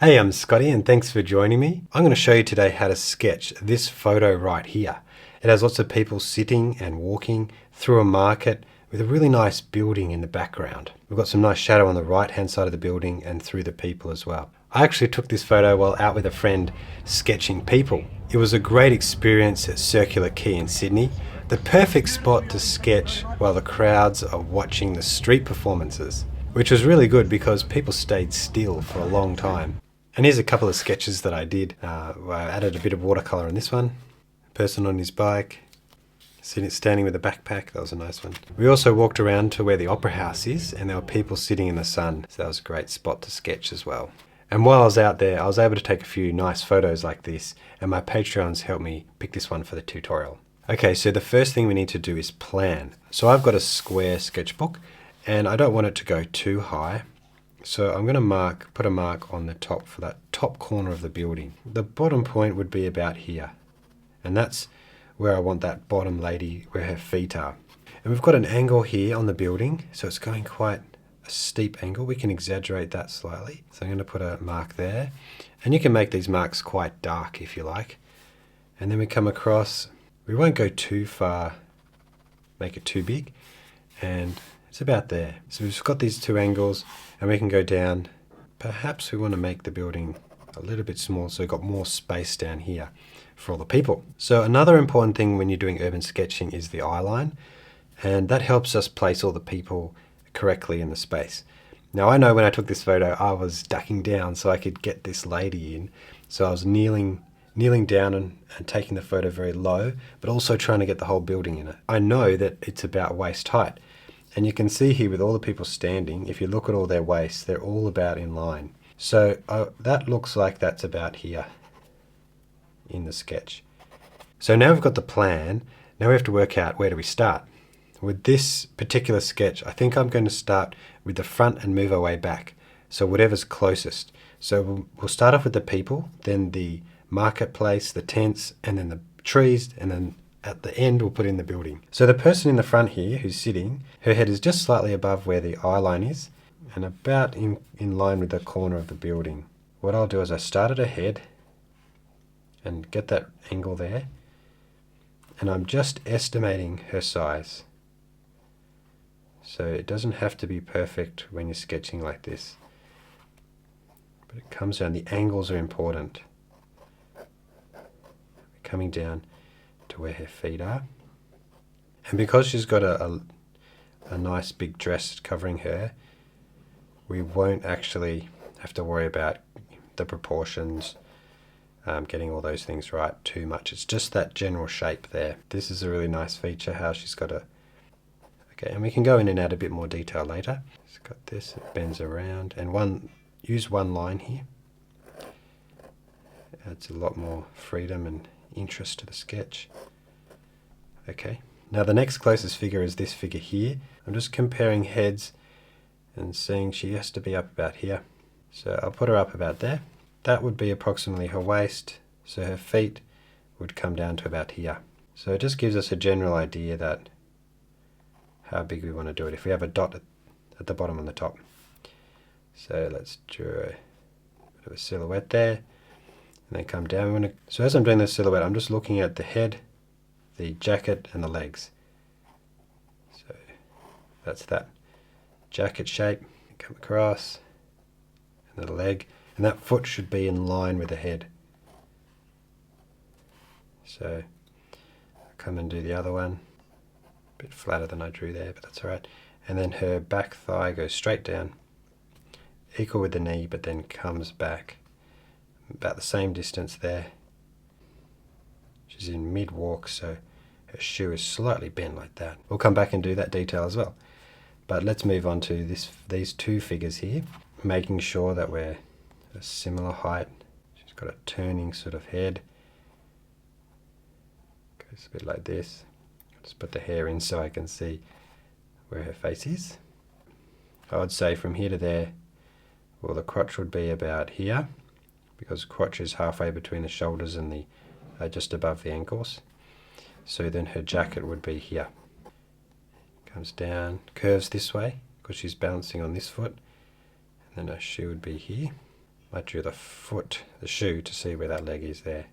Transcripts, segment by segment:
Hey, I'm Scotty and thanks for joining me. I'm going to show you today how to sketch this photo right here. It has lots of people sitting and walking through a market with a really nice building in the background. We've got some nice shadow on the right hand side of the building and through the people as well. I actually took this photo while out with a friend sketching people. It was a great experience at Circular Quay in Sydney. The perfect spot to sketch while the crowds are watching the street performances, which was really good because people stayed still for a long time. And here's a couple of sketches that I did. I added a bit of watercolour on this one. Person on his bike, standing with a backpack, that was a nice one. We also walked around to where the Opera House is and there were people sitting in the sun, so that was a great spot to sketch as well. And while I was out there, I was able to take a few nice photos like this, and my Patreons helped me pick this one for the tutorial. Okay, so the first thing we need to do is plan. So I've got a square sketchbook and I don't want it to go too high. So I'm going to put a mark on the top for that top corner of the building. The bottom point would be about here. And that's where I want that bottom lady, where her feet are. And we've got an angle here on the building, so it's going quite a steep angle. We can exaggerate that slightly. So I'm going to put a mark there. And you can make these marks quite dark if you like. And then we come across, we won't go too far, make it too big. And it's about there. So we've got these two angles and we can go down. Perhaps we want to make the building a little bit small so we've got more space down here for all the people. So another important thing when you're doing urban sketching is the eye line, and that helps us place all the people correctly in the space. Now I know when I took this photo I was ducking down so I could get this lady in, so I was kneeling down and taking the photo very low, but also trying to get the whole building in it. I know that it's about waist height. And you can see here with all the people standing, if you look at all their waists, they're all about in line. So that looks like that's about here in the sketch. So now we've got the plan. Now we have to work out, where do we start? With this particular sketch, I think I'm going to start with the front and move our way back. So whatever's closest. So we'll start off with the people, then the marketplace, the tents, and then the trees, and then at the end we'll put in the building. So the person in the front here who's sitting, her head is just slightly above where the eye line is and about in line with the corner of the building. What I'll do is I start at her head and get that angle there, and I'm just estimating her size. So it doesn't have to be perfect when you're sketching like this, but it comes down, the angles are important. Coming down to where her feet are, and because she's got a nice big dress covering her, we won't actually have to worry about the proportions, getting all those things right too much. It's just that general shape there. This is a really nice feature, how she's got okay, and we can go in and add a bit more detail later. It's got this, it bends around, and use one line here. Adds a lot more freedom and interest to the sketch. Okay, now the next closest figure is this figure here. I'm just comparing heads and seeing she has to be up about here. So I'll put her up about there. That would be approximately her waist, so her feet would come down to about here. So it just gives us a general idea that how big we want to do it if we have a dot at the bottom and the top. So let's draw a bit of a silhouette there. And then come down. So as I'm doing this silhouette, I'm just looking at the head, the jacket, and the legs. So that's that jacket shape. Come across, and the leg, and that foot should be in line with the head. So I'll come and do the other one. A bit flatter than I drew there, but that's all right. And then her back thigh goes straight down, equal with the knee, but then comes back about the same distance there. She's in mid-walk, so her shoe is slightly bent like that. We'll come back and do that detail as well. But let's move on to these two figures here, making sure that we're a similar height. She's got a turning sort of head. Goes a bit like this. Just put the hair in so I can see where her face is. I would say from here to there, well, the crotch would be about here, because crotch is halfway between the shoulders and the just above the ankles. So then her jacket would be here. Comes down, curves this way because she's balancing on this foot, and then her shoe would be here. Might draw the foot, the shoe, to see where that leg is there.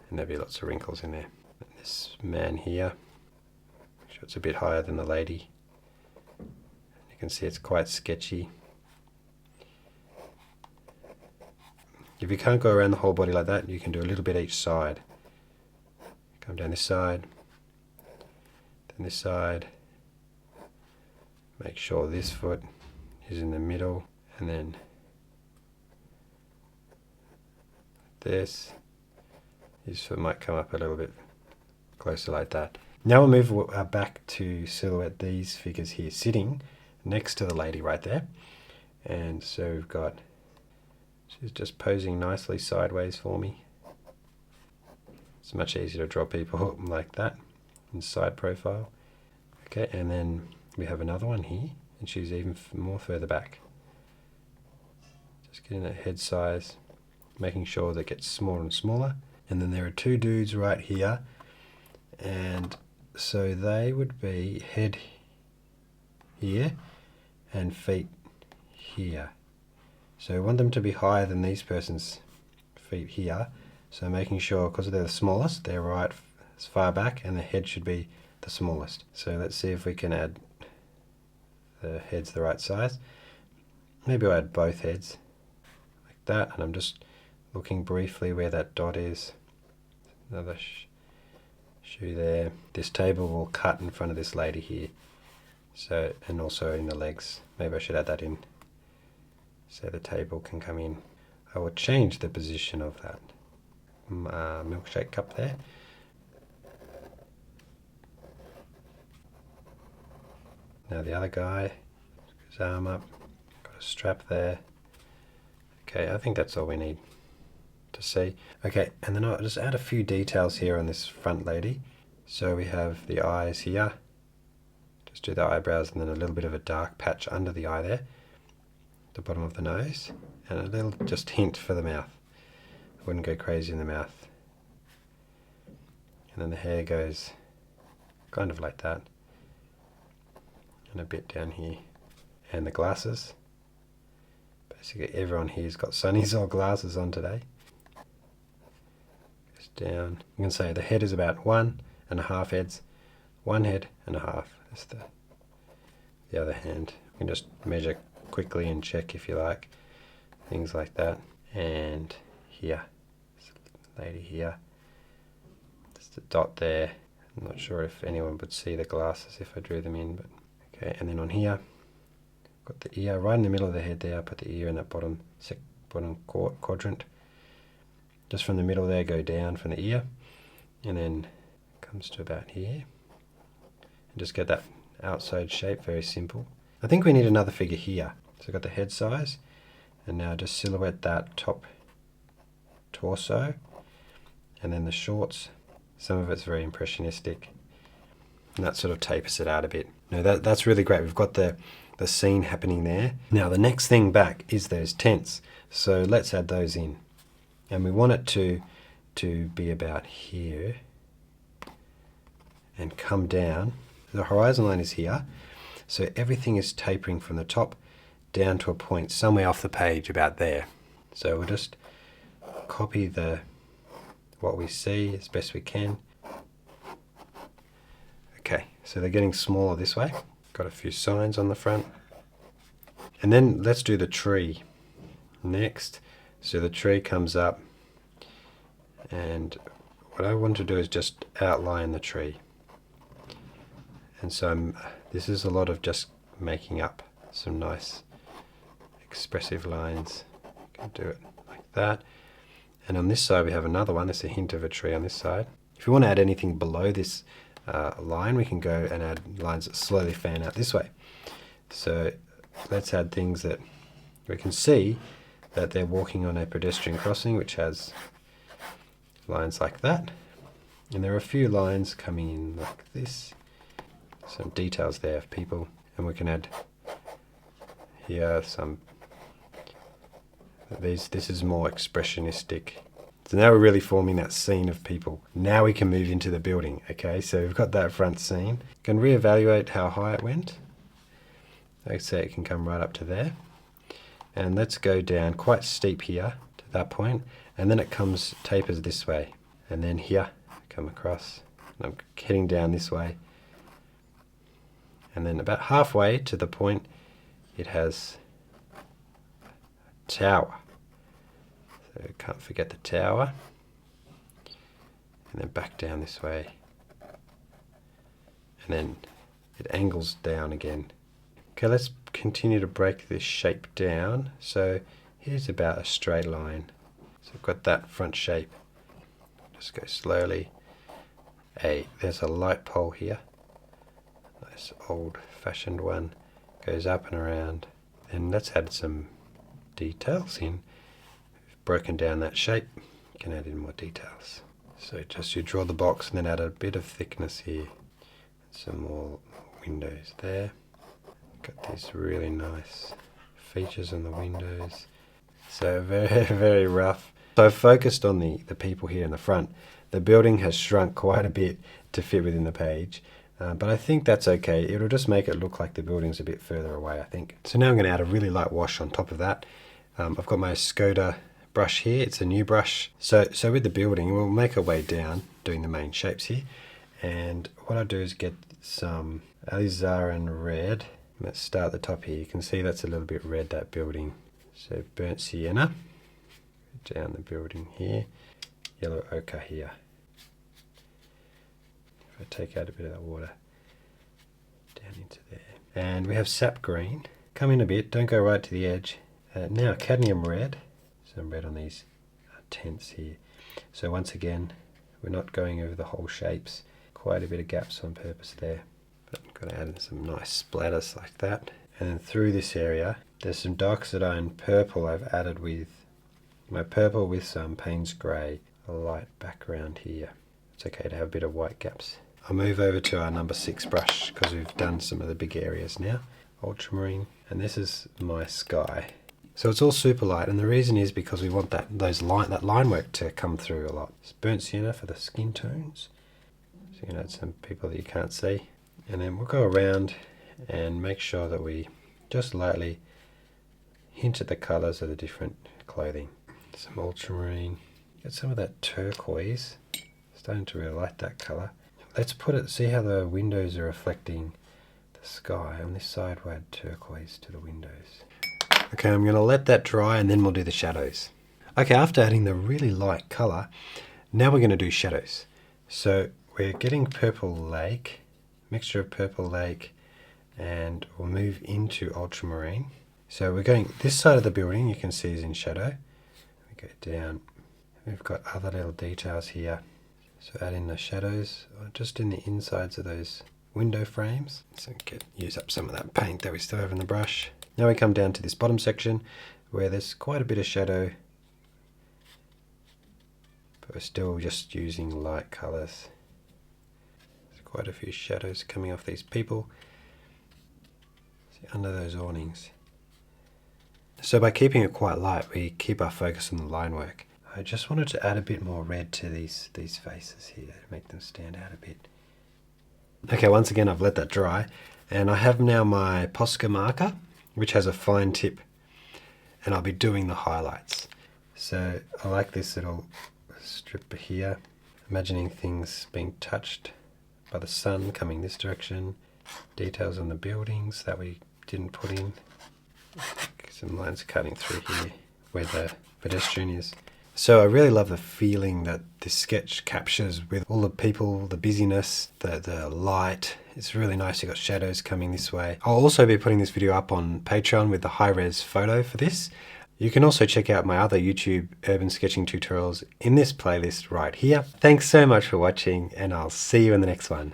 And there'll be lots of wrinkles in there. And this man here, sure it's a bit higher than the lady. You can see it's quite sketchy. If you can't go around the whole body like that, you can do a little bit each side. Come down this side, then this side. Make sure this foot is in the middle, and then this. His foot might come up a little bit closer like that. Now we'll move back to silhouette these figures here, sitting next to the lady right there. And so we've got, she's just posing nicely sideways for me. It's much easier to draw people like that in side profile. Okay, and then we have another one here, and she's even more further back. Just getting that head size, making sure that it gets smaller and smaller. And then there are two dudes right here, and so they would be head here and feet here. So we want them to be higher than these person's feet here. So making sure, because they're the smallest, they're right as far back, and the head should be the smallest. So let's see if we can add the heads the right size. Maybe I'll add both heads like that, and I'm just looking briefly where that dot is. Another shoe there. This table will cut in front of this lady here. So, and also in the legs. Maybe I should add that in so the table can come in. I will change the position of that milkshake cup there. Now the other guy, his arm up, got a strap there. Okay, I think that's all we need to see. Okay, and then I'll just add a few details here on this front lady. So we have the eyes here. Just do the eyebrows and then a little bit of a dark patch under the eye there. The bottom of the nose. And a little just hint for the mouth. I wouldn't go crazy in the mouth. And then the hair goes kind of like that. And a bit down here. And the glasses. Basically everyone here's got sunnies or glasses on today. Goes down. You can say the head is about 1.5 heads. 1 head and a half. That's the other hand. You can just measure quickly and check if you like. Things like that. And here. Lady here. Just a dot there. I'm not sure if anyone would see the glasses if I drew them in, but okay. And then on here, got the ear right in the middle of the head there. I put the ear in that bottom quadrant. Just from the middle there, go down from the ear, and then comes to about here. And just get that outside shape, very simple. I think we need another figure here. So I've got the head size, and now just silhouette that top torso, and then the shorts. Some of it's very impressionistic, and that sort of tapers it out a bit. No, that's really great. We've got the scene happening there. Now the next thing back is those tents. So let's add those in. And we want it to be about here and come down. The horizon line is here. So everything is tapering from the top down to a point somewhere off the page about there. So we'll just copy what we see as best we can. Okay, so they're getting smaller this way. Got a few signs on the front. And then let's do the tree next. So the tree comes up, and what I want to do is just outline the tree. And so this is a lot of just making up some nice expressive lines. You can do it like that. And on this side we have another one. There's a hint of a tree on this side. If you want to add anything below this line, we can go and add lines that slowly fan out this way. So let's add things that we can see that they're walking on a pedestrian crossing, which has lines like that. And there are a few lines coming in like this. Some details there of people. And we can add here some, this is more expressionistic. So now we're really forming that scene of people. Now we can move into the building. Okay, so we've got that front scene. Can reevaluate how high it went. Like I say, it can come right up to there. And let's go down quite steep here to that point, and then it tapers this way, and then here come across, and I'm heading down this way, and then about halfway to the point it has a tower, so can't forget the tower, and then back down this way, and then it angles down again. Okay, let's continue to break this shape down. So here's about a straight line. So I've got that front shape. Just go slowly. There's a light pole here. Nice old-fashioned one. Goes up and around. And let's add some details in. We've broken down that shape. You can add in more details. So just you draw the box and then add a bit of thickness here. Some more windows there. Got these really nice features on the windows. So very, very rough. So I've focused on the people here in the front. The building has shrunk quite a bit to fit within the page. But I think that's okay. It'll just make it look like the building's a bit further away, I think. So now I'm going to add a really light wash on top of that. I've got my Skoda brush here. It's a new brush. So with the building, we'll make our way down doing the main shapes here. And what I'll do is get some alizarin red. Let's start at the top here. You can see that's a little bit red, that building. So burnt sienna, down the building here. Yellow ochre here. If I take out a bit of that water, down into there. And we have sap green. Come in a bit, don't go right to the edge. Now cadmium red. Some red on these tents here. So once again, we're not going over the whole shapes. Quite a bit of gaps on purpose there. But I'm going to add in some nice splatters like that. And then through this area, there's some dioxazine purple I've added with my purple with some Payne's grey, a light background here. It's okay to have a bit of white gaps. I'll move over to our number 6 brush because we've done some of the big areas now. Ultramarine, and this is my sky. So it's all super light, and the reason is because we want that line work to come through a lot. It's burnt sienna for the skin tones. So you can add some people that you can't see. And then we'll go around and make sure that we just lightly hint at the colours of the different clothing. Some ultramarine. Get some of that turquoise. Starting to really like that colour. Let's see how the windows are reflecting the sky. On this side we'll add turquoise to the windows. Okay, I'm going to let that dry and then we'll do the shadows. Okay, after adding the really light colour, now we're going to do shadows. So we're getting purple lake. Mixture of purple lake, and we'll move into ultramarine. So we're going this side of the building, you can see is in shadow. We go down, we've got other little details here. So add in the shadows just in the insides of those window frames. So use up some of that paint that we still have in the brush. Now we come down to this bottom section where there's quite a bit of shadow, but we're still just using light colours. Quite a few shadows coming off these people. See, under those awnings. So by keeping it quite light, we keep our focus on the line work. I just wanted to add a bit more red to these faces here, make them stand out a bit. Okay, once again I've let that dry, and I have now my Posca marker, which has a fine tip, and I'll be doing the highlights. So I like this little strip here, imagining things being touched by the sun coming this direction, details on the buildings that we didn't put in. Some lines cutting through here where the pedestrian is. So I really love the feeling that this sketch captures with all the people, the busyness, the light. It's really nice. You've got shadows coming this way. I'll also be putting this video up on Patreon with the high-res photo for this. You can also check out my other YouTube urban sketching tutorials in this playlist right here. Thanks so much for watching, and I'll see you in the next one.